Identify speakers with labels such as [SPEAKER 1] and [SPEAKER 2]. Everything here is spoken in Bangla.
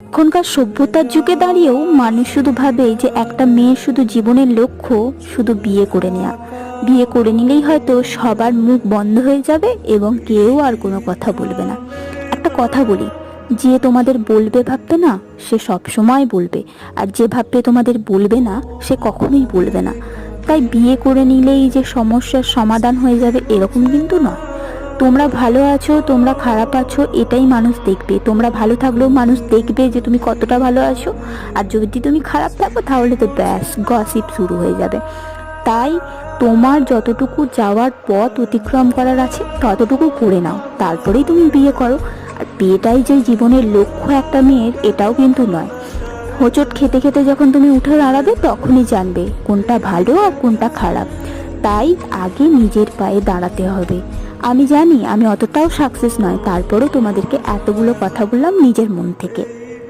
[SPEAKER 1] এখনকার সভ্যতার যুগে দাঁড়িয়েও মানুষ শুধু ভাবে যে একটা মেয়ের শুধু জীবনের লক্ষ্য শুধু বিয়ে করে নেওয়া। বিয়ে করে নিলেই হয়তো সবার মুখ বন্ধ হয়ে যাবে এবং কেউ আর কোনো কথা বলবে না। একটা কথা বলি, যে তোমাদের বলবে ভাববে না, সে সব সময় বলবে, আর যে ভাববে তোমাদের বলবে না, সে কখনোই বলবে না। তাই বিয়ে করে নিলেই যে সমস্যার সমাধান হয়ে যাবে এরকম কিন্তু নয়। তোমরা ভালো আছো, তোমরা খারাপ আছো, এটাই মানুষ দেখবে। তোমরা ভালো থাকলেও মানুষ দেখবে যে তুমি কতটা ভালো আছো, আর যদি তুমি খারাপ থাকো তাহলে তো ব্যাস গসিপ শুরু হয়ে যাবে। তাই তোমার যতটুকু যাওয়ার পথ অতিক্রম করার আছে ততটুকু করে নাও, তারপরেই তুমি বিয়ে করো। আর বিয়েটাই যে জীবনের লক্ষ্য একটা মেয়ের, এটাও কিন্তু নয়। হোঁচট খেতে খেতে যখন তুমি উঠে দাঁড়াবে তখনই জানবে কোনটা ভালো আর কোনটা খারাপ। তাই আগে নিজের পায়ে দাঁড়াতে হবে। আমি জানি আমি অতটাও সাকসেস নয়, তারপরেও তোমাদেরকে এতগুলো কথা বললাম নিজের মন থেকে।